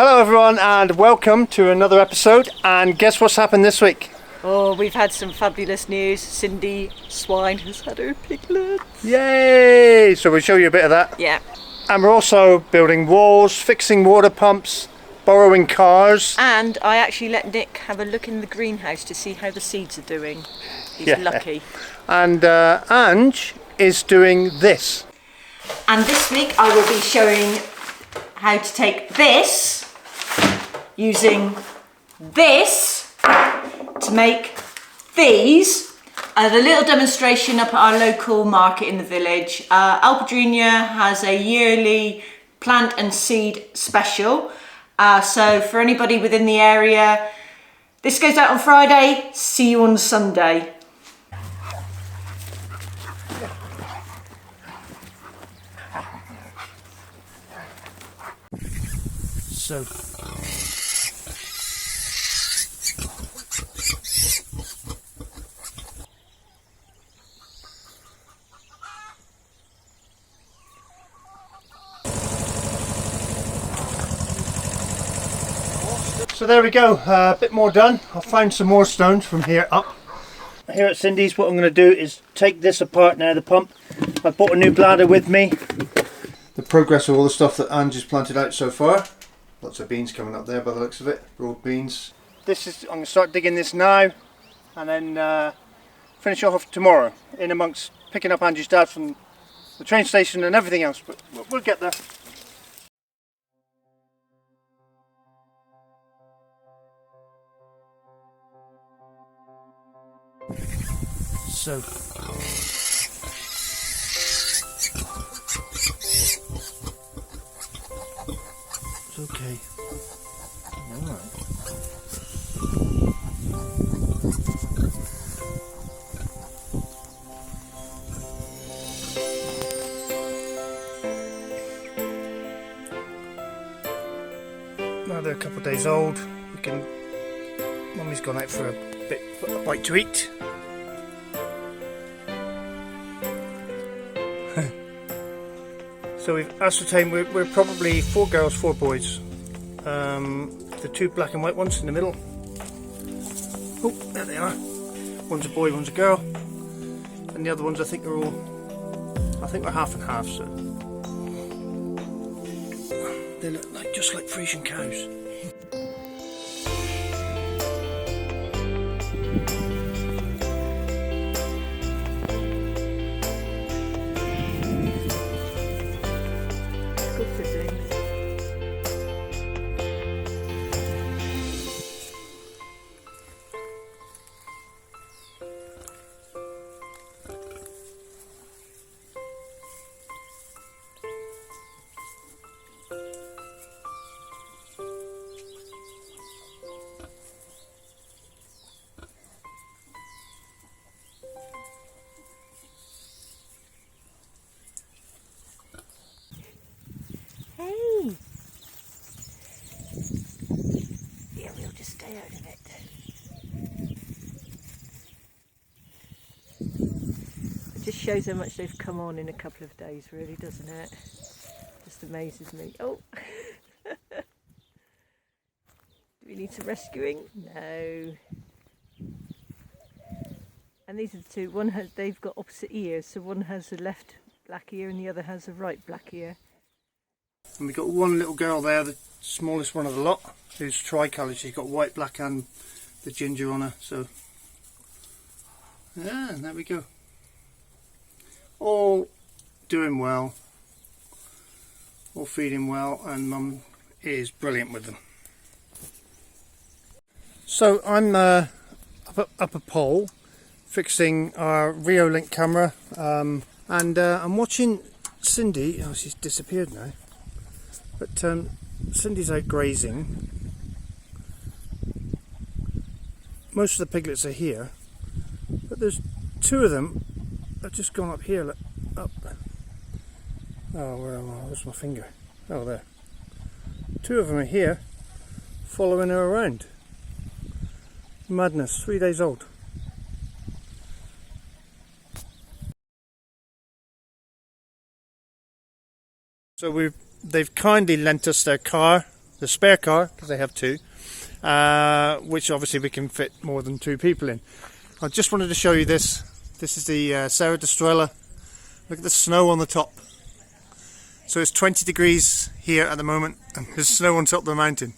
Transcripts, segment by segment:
Hello everyone and welcome to another episode, and guess what's happened this week? Oh, we've had some fabulous news. Cindy Swine has had her piglets. Yay! So we'll show you a bit of that. Yeah. And we're also building walls, fixing water pumps, borrowing cars. And I actually let Nick have a look in the greenhouse to see how the seeds are doing. He's lucky. And Ange is doing this. And this week I will be showing how to take this, using this to make these. A little demonstration up at our local market in the village. Alpa Junior has a yearly plant and seed special. So for anybody within the area, this goes out on Friday. See you on Sunday. So there we go, a bit more done. I'll find some more stones from here up. Here at Cindy's, what I'm going to do is take this apart now, the pump. I bought a new bladder with me. The progress of all the stuff that Ange has planted out so far. Lots of beans coming up there by the looks of it, broad beans. I'm going to start digging this now and then finish off tomorrow, in amongst picking up Ange's dad from the train station and everything else, but we'll get there. So it's okay. All right. Now they're a couple of days old. Mummy's gone out for a bite to eat. So we've ascertained we're probably 4 girls, 4 boys. The 2 black and white ones in the middle. Oh, there they are. One's a boy, one's a girl. And the other ones I think we're half and half, so they look just like Frisian cows. Hey! Yeah, we'll just stay out of it. It just shows how much they've come on in a couple of days, really, doesn't it? Just amazes me. Oh! Do we need some rescuing? No. And these are the 2. They've got opposite ears, so one has a left black ear and the other has a right black ear. And we've got one little girl there, the smallest one of the lot, who's tricoloured. She's got white, black and the ginger on her, so yeah, there we go. All doing well, all feeding well, and Mum is brilliant with them. So I'm up a pole fixing our Reolink camera, and I'm watching Cindy. Oh, she's disappeared now. But Cindy's out grazing. Most of the piglets are here, but there's 2 of them that have just gone up here. Look, up. Oh, where's my finger? Oh, there. 2 of them are here, following her around. Madness. 3 days old. So they've kindly lent us their car the spare car, because they have two, which obviously we can fit more than 2 people in. I just wanted to show you this. This is the Serra da Estrela. Look at the snow on the top. So it's 20 degrees here at the moment, and there's snow on top of the mountain.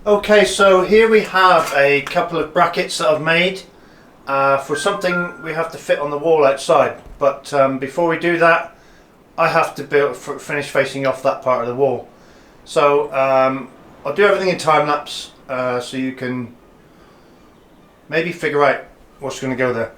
Okay, so here we have a couple of brackets that I've made for something we have to fit on the wall outside. But before we do that, I have to finish facing off that part of the wall. So I'll do everything in time lapse so you can maybe figure out what's going to go there.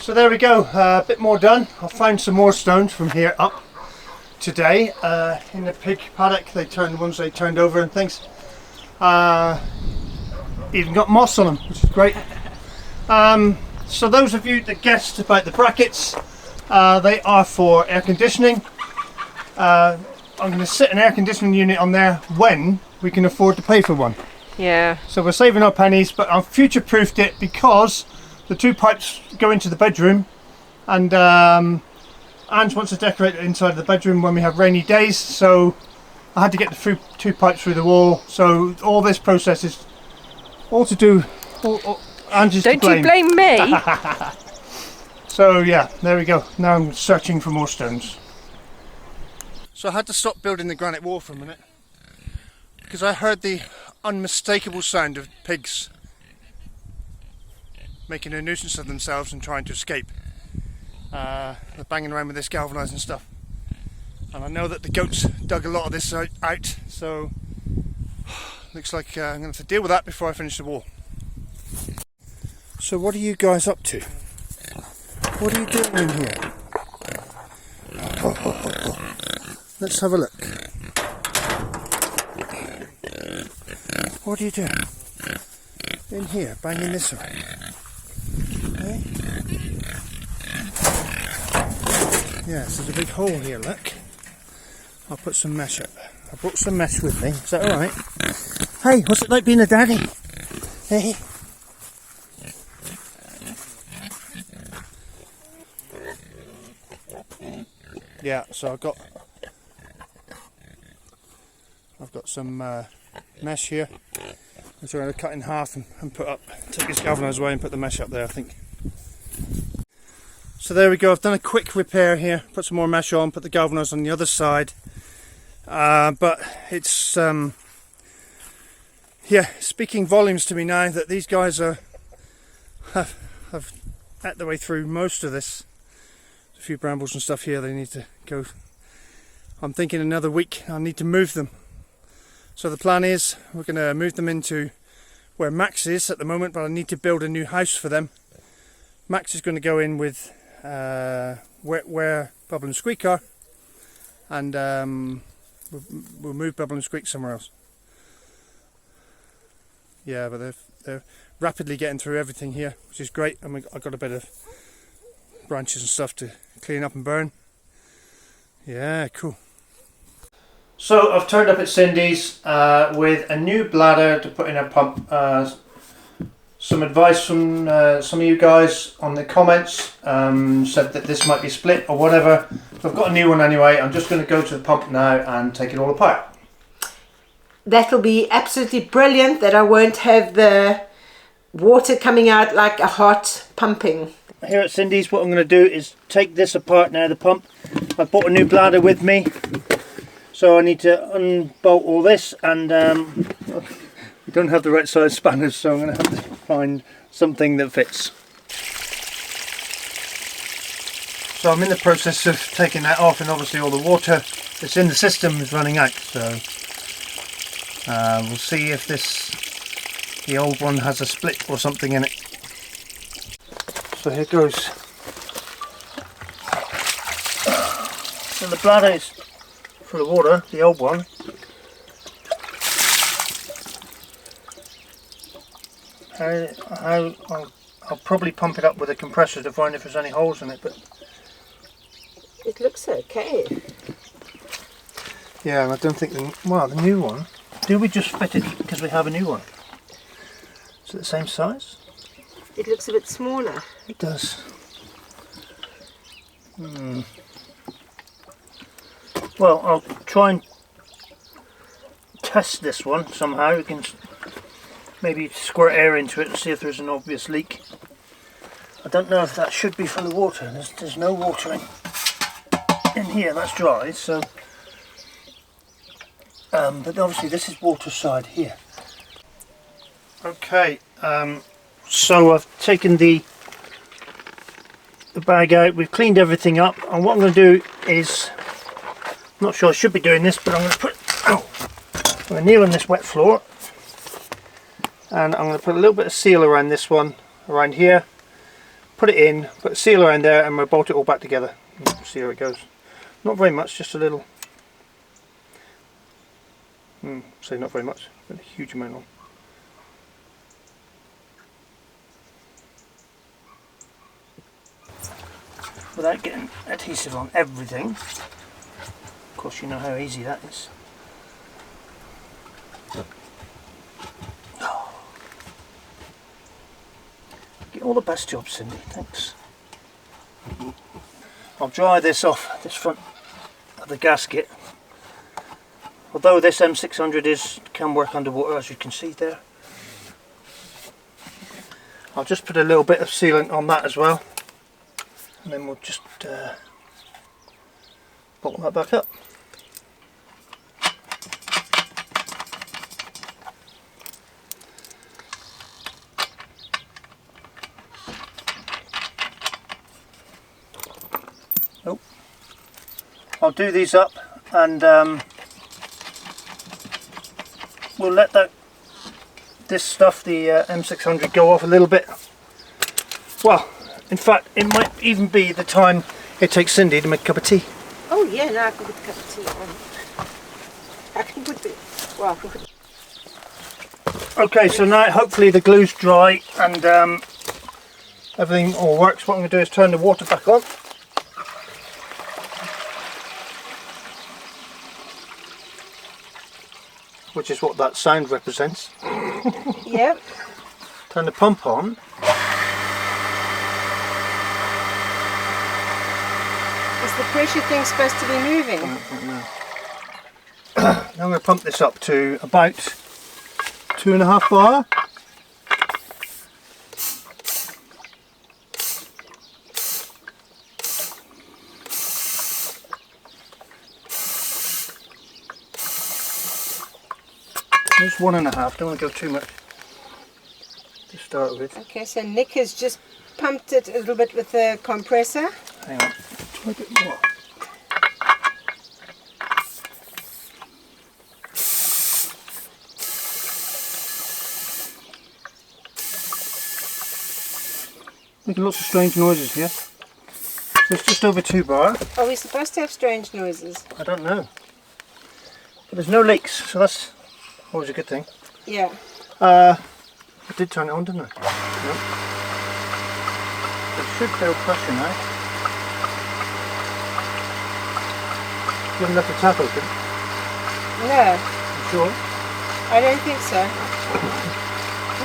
So there we go, a bit more done. I found some more stones from here up today in the pig paddock. They turned the ones they turned over and things. Even got moss on them, which is great. So those of you that guessed about the brackets, they are for air conditioning. I'm going to sit an air conditioning unit on there when we can afford to pay for one. Yeah. So we're saving our pennies, but I've future-proofed it because the two pipes go into the bedroom, and Ange wants to decorate it inside the bedroom when we have rainy days, so I had to get the two pipes through the wall. So all this process is all to do, Ange's to blame. Don't you blame me? So yeah, there we go. Now I'm searching for more stones. So I had to stop building the granite wall for a minute because I heard the unmistakable sound of pigs making a nuisance of themselves and trying to escape. They're banging around with this galvanising stuff, and I know that the goats dug a lot of this out, so looks like I'm going to have to deal with that before I finish the wall. So what are you guys up to? What are you doing in here? Let's have a look. What are you doing? In here, banging this around. Okay. Yes, there's a big hole here, look. I'll put some mesh up. I brought some mesh with me. Is that alright? Hey, what's it like being a daddy? Hey. Yeah, so I've got some mesh here, which I'm going to cut in half and put up, take this galvanised away and put the mesh up there, I think. So there we go, I've done a quick repair here, put some more mesh on, put the galvanised on the other side, but it's yeah, speaking volumes to me now that these guys have at their way through most of this. There's a few brambles and stuff here they need to go. I'm thinking another week I'll need to move them. So the plan is we're going to move them into where Max is at the moment, but I need to build a new house for them. Max is going to go in with where Bubble and Squeak are, and we'll move Bubble and Squeak somewhere else. Yeah, but they're rapidly getting through everything here, which is great, and I've got a bit of branches and stuff to clean up and burn. Yeah, cool. So I've turned up at Cindy's with a new bladder to put in a pump. Some advice from some of you guys on the comments said that this might be split or whatever. So I've got a new one anyway. I'm just going to go to the pump now and take it all apart. That'll be absolutely brilliant, that I won't have the water coming out like a hot pumping. Here at Cindy's, what I'm going to do is take this apart now, the pump. I bought a new bladder with me, so I need to unbolt all this, and we don't have the right size spanners, so I'm going to have to find something that fits. So I'm in the process of taking that off, and obviously all the water that's in the system is running out, so we'll see if the old one has a split or something in it. So here goes. So the bladder is full of water, the old one. I'll probably pump it up with a compressor to find if there's any holes in it, but it looks okay. Yeah, and I don't think the new one. Do we just fit it because we have a new one? Is it the same size? It looks a bit smaller. It does. Well, I'll try and test this one somehow. We can maybe squirt air into it and see if there's an obvious leak. I don't know if that should be full of water. There's no water in here. That's dry. So, but obviously this is water side here. Okay. So I've taken the bag out, we've cleaned everything up, and what I'm going to do is, I'm not sure I should be doing this, but I'm going to kneel on this wet floor, and I'm going to put a little bit of seal around this one, around here, put it in, put a sealer in there, and we'll bolt it all back together. See how it goes. Not very much, just a little. Say not very much, but a huge amount on. Without getting adhesive on everything. Of course, you know how easy that is. Get all the best jobs, Cindy, thanks. I'll dry this off, this front of the gasket. Although this M600 can work underwater, as you can see there. I'll just put a little bit of sealant on that as well. And then we'll just bolt that back up. Oh, I'll do these up, and we'll let this stuff, the M600, go off a little bit. Well, in fact, it might even be the time it takes Cindy to make a cup of tea. Oh yeah, now I can put a cup of tea on. I can put it. Well, I can put. Okay, so now hopefully the glue's dry and everything all works. What I'm going to do is turn the water back on. Which is what that sound represents. Yep. Turn the pump on. Is the pressure thing supposed to be moving? I don't know. Now I'm going to pump this up to about 2.5 bar. Just 1.5, don't want to go too much to start with. Okay, so Nick has just pumped it a little bit with the compressor. Hang on, try a bit more. Making lots of strange noises here. So it's just over 2 bar. Are we supposed to have strange noises? I don't know. But there's no leaks, so that's always a good thing. Yeah. I did turn it on, didn't I? No. It should feel pressure now. You haven't left the tap open? No. You sure? I don't think so.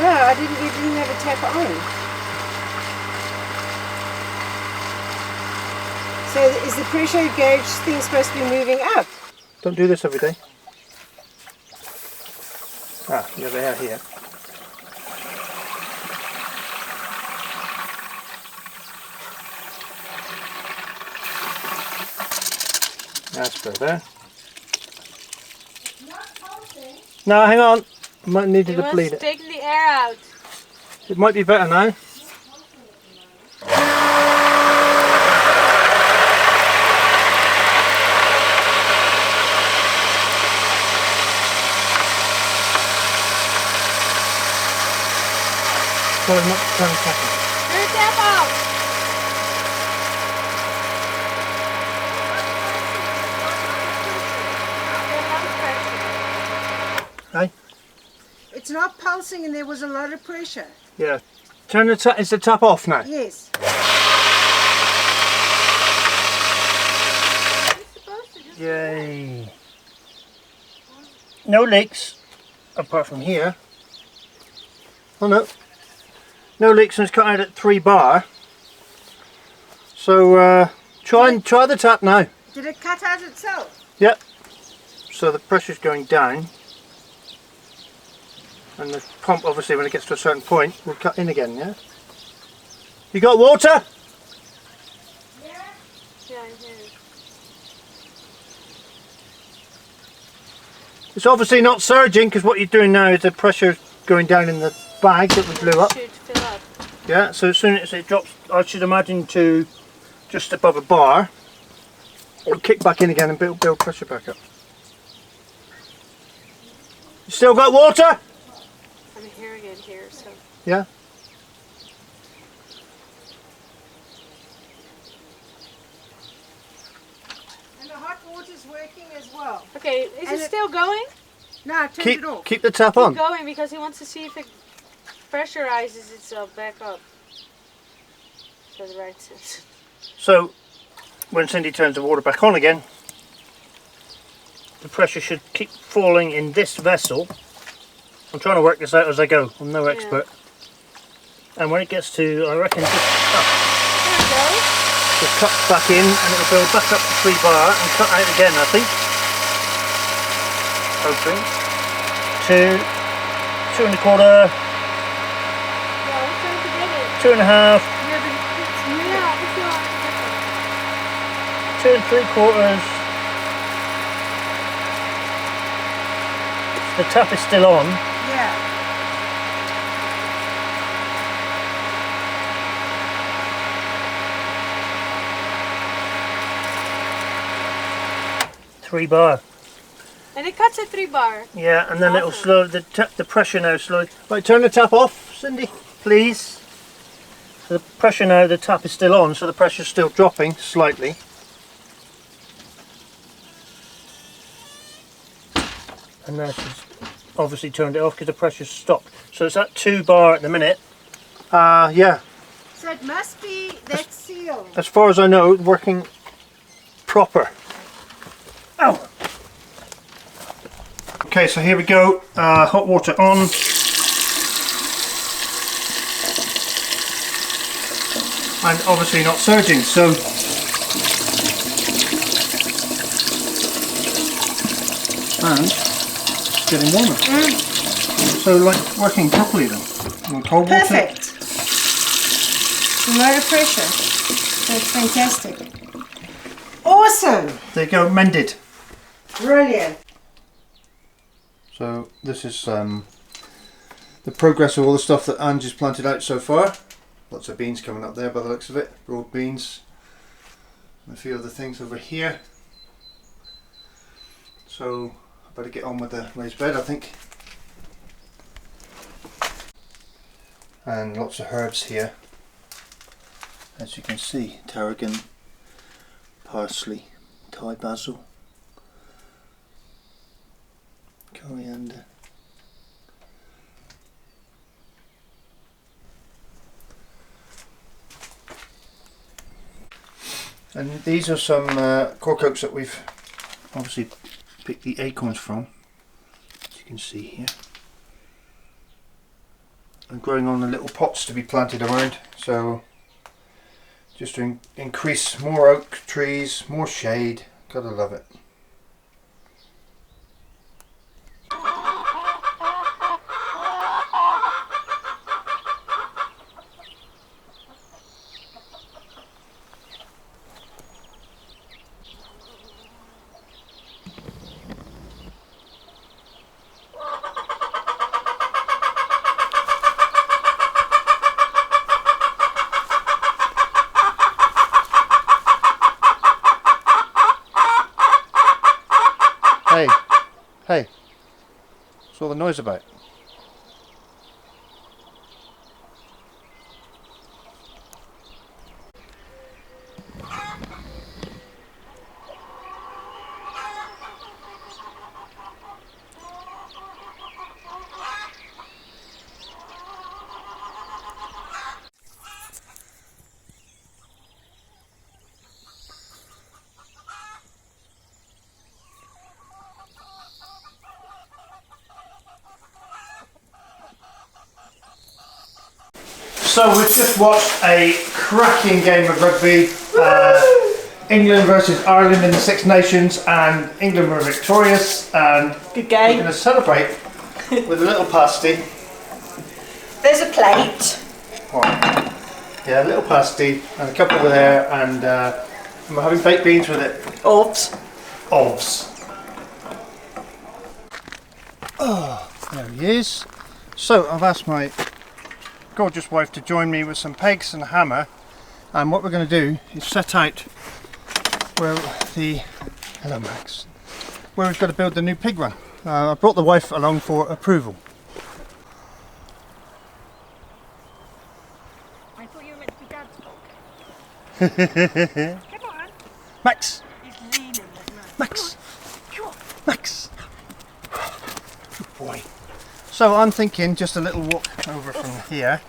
No, I didn't. We didn't have a tap on. So is the pressure gauge thing supposed to be moving up? Don't do this every day. Ah, yeah, they are here. That's better. No, hang on. Might need to bleed it. Take the air out. It might be better now. So I'm not turn the tap on. Turn the tap off. Hey? It's not pulsing and there was a lot of pressure. Yeah. Turn the tap. Is the tap off now? Yes. Yay. No leaks apart from here. Oh no. No leaks, and it's cut out at 3 bar. So try the tap now. Did it cut out itself? Yep. So the pressure's going down. And the pump, obviously, when it gets to a certain point, will cut in again, yeah? You got water? Yeah, I'm here. It's obviously not surging, because what you're doing now is the pressure going down in the bag that we blew up. Should fill up. Yeah, so as soon as it drops, I should imagine, to just above a bar, it'll kick back in again and build pressure back up. You still got water? I'm hearing it here, so. Yeah. Well. Okay, is it still going? No, I turned it off. Keep the tap Keep on. going because he wants to see if it pressurizes itself back up. So the right sense. So when Cindy turns the water back on again, the pressure should keep falling in this vessel. I'm trying to work this out as I go. I'm no expert. And when it gets to, I reckon, just cut back in and it'll build back up to 3 bar and cut out again, I think. Hopefully. 2, 2 1/4, 2 1/2, 2 3/4. The tap is still on. Yeah. 3 bar. And it cuts at 3 bar. Yeah, and then it'll slow the pressure now slowly. Right, turn the tap off, Cindy, please. So the pressure now, the tap is still on, so the pressure's still dropping slightly. And now she's obviously turned it off because the pressure's stopped. So it's at 2 bar at the minute. Yeah. So it must be that seal. As far as I know, working proper. Ow! Okay, so here we go. Hot water on. And obviously not surging, so and it's getting warmer. So like working properly then. And cold water. Perfect. No pressure. That's fantastic. Awesome. There you go, mended. Brilliant. So this is the progress of all the stuff that Angie's planted out so far. Lots of beans coming up there by the looks of it, broad beans. And a few other things over here. So I better get on with the raised bed, I think. And lots of herbs here. As you can see, tarragon, parsley, Thai basil, coriander. And these are some cork oaks that we've obviously picked the acorns from, as you can see here. And growing on the little pots to be planted around, so just to increase more oak trees, more shade. Gotta love it. Hey, what's all the noise about? So we've just watched a cracking game of rugby. England versus Ireland in the Six Nations, and England were victorious. And Good game. we're going to celebrate with a little pasty. There's a plate. Yeah, a little pasty and a couple over there, and we're having baked beans with it. Ovs. Oh, there he is. So I've asked my gorgeous wife to join me with some pegs and a hammer, and what we're going to do is set out where hello Max, where we've got to build the new pig run. I brought the wife along for approval. I thought you were meant to be dad's dog. Come on. Max, He's leaning. Max, Come on. pigs. Good boy. So I'm thinking just a little walk over from here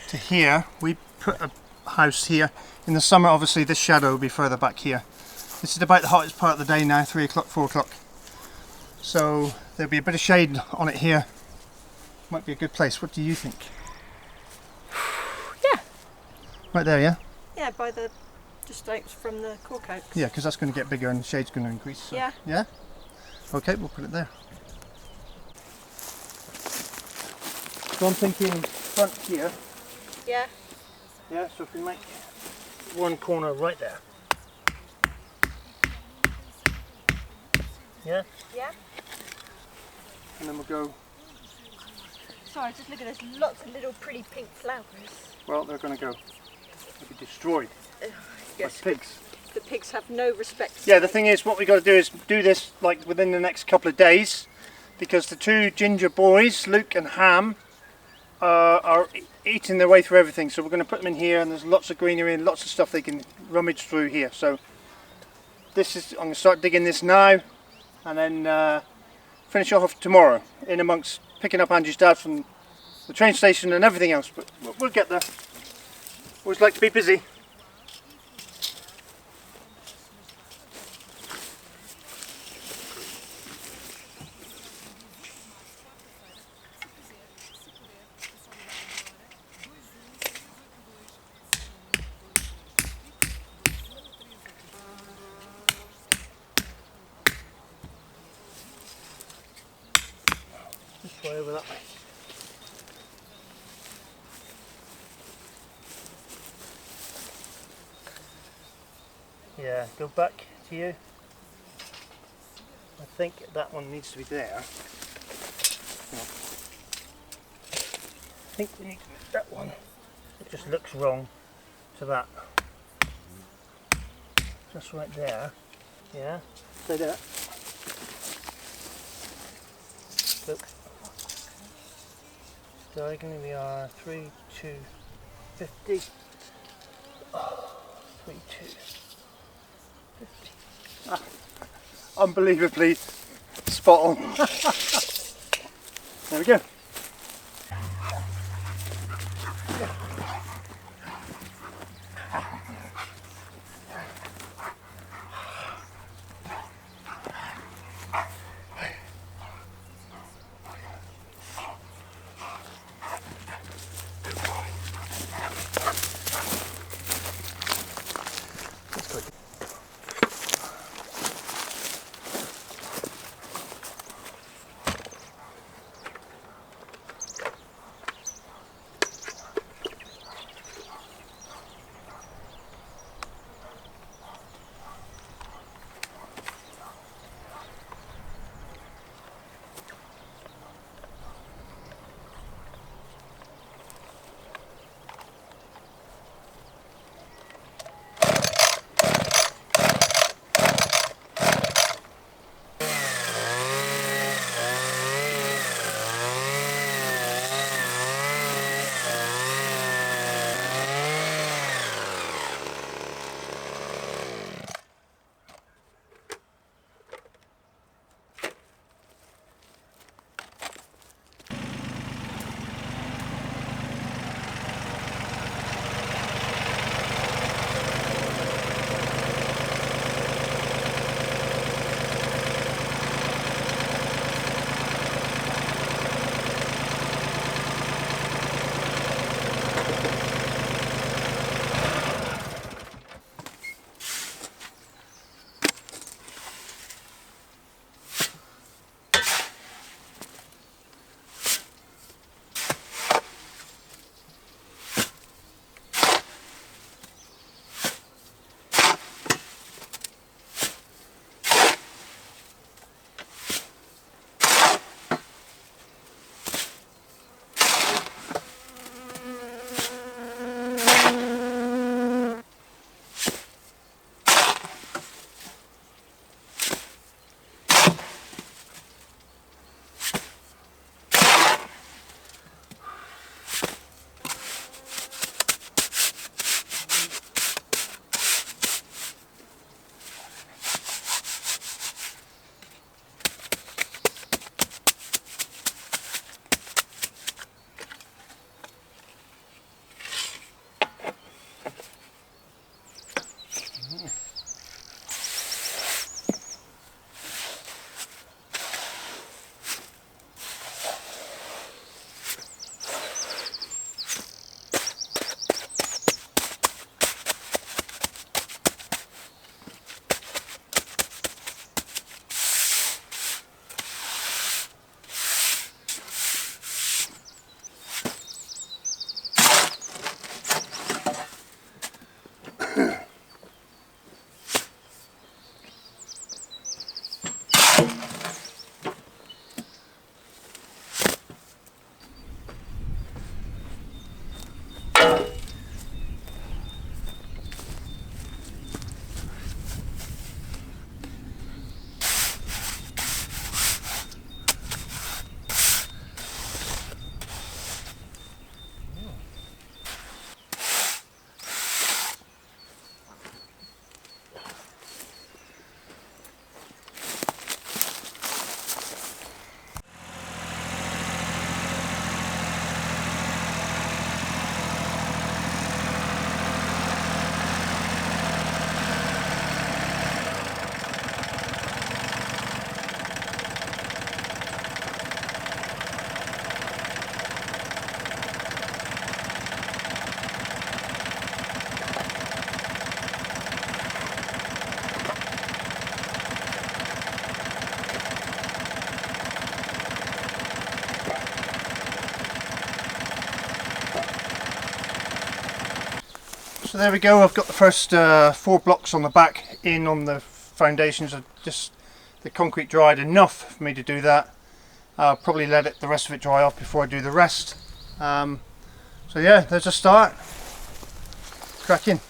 to here. We put a house here. In the summer, obviously, this shadow will be further back here. This is about the hottest part of the day now, 3 o'clock, 4 o'clock. So there'll be a bit of shade on it here. Might be a good place. What do you think? Yeah. Right there, yeah? Yeah, by the just out from the cork oaks. Yeah, because that's going to get bigger and the shade's going to increase. So. Yeah. Yeah? Okay, we'll put it there. So I'm thinking front here. Yeah. Yeah, so if we make one corner right there. Yeah? Yeah. And then we'll go, Sorry, just look at this. Lots of little pretty pink flowers. well, they're going to go. They'll be destroyed Yes. by pigs. The pigs have no respect. Yeah, the thing is, what we got to do is do this like within the next couple of days, because the two ginger boys, Luke and Ham, are eating their way through everything. So we're going to put them in here, and there's lots of greenery and lots of stuff they can rummage through here. So this is, I'm going to start digging this now, and then finish off tomorrow, in amongst picking up Andrew's dad from the train station and everything else. But we'll get there. Always like to be busy. Just fly over that way. Yeah, go back to you. I think that one needs to be there. No. I think we need to make that one. It just looks wrong to that. Just right there. Yeah, stay there. Look. Diagonally we are 3, 2, 50. Oh, 3, 2, 50. Ah, unbelievably spot on. There we go. So there we go, I've got the first 4 blocks on the back in on the foundations. Just the concrete dried enough for me to do that. I'll probably let the rest of it dry off before I do the rest. So yeah, there's a start. Cracking.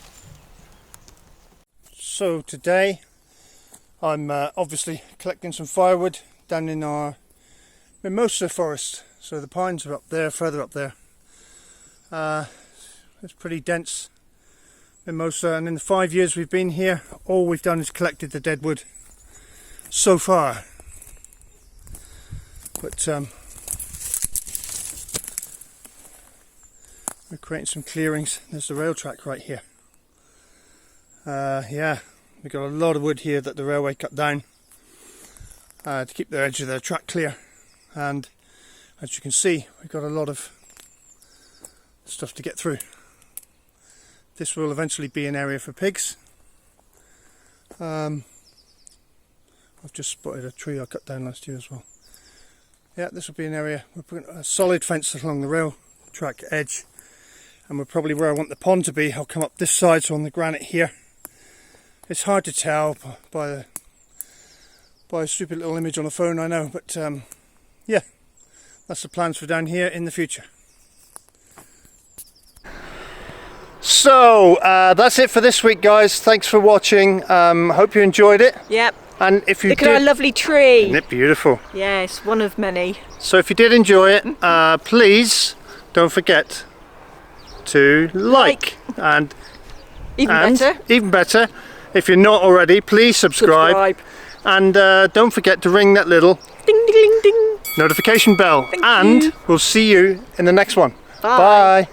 So today I'm obviously collecting some firewood down in our mimosa forest. So the pines are up there, further up there. It's pretty dense mimosa, and in the 5 years we've been here, all we've done is collected the dead wood so far. But we're creating some clearings. There's the rail track right here. Yeah, we've got a lot of wood here that the railway cut down to keep the edge of the track clear, and as you can see, we've got a lot of stuff to get through. This will eventually be an area for pigs. I've just spotted a tree I cut down last year as well. Yeah, this will be an area. We're putting a solid fence along the rail track edge, and we're probably where I want the pond to be. I'll come up this side, so on the granite here. It's hard to tell by a stupid little image on a phone, I know, but yeah, that's the plans for down here in the future. So that's it for this week, guys. Thanks for watching. Hope you enjoyed it. Yep. And if you Look at our lovely tree. Isn't it beautiful? Yes, one of many. So if you did enjoy it, please don't forget to like. And even better, if you're not already, please subscribe. And don't forget to ring that little ding ding ding notification bell. Thank you. We'll see you in the next one. Bye. Bye.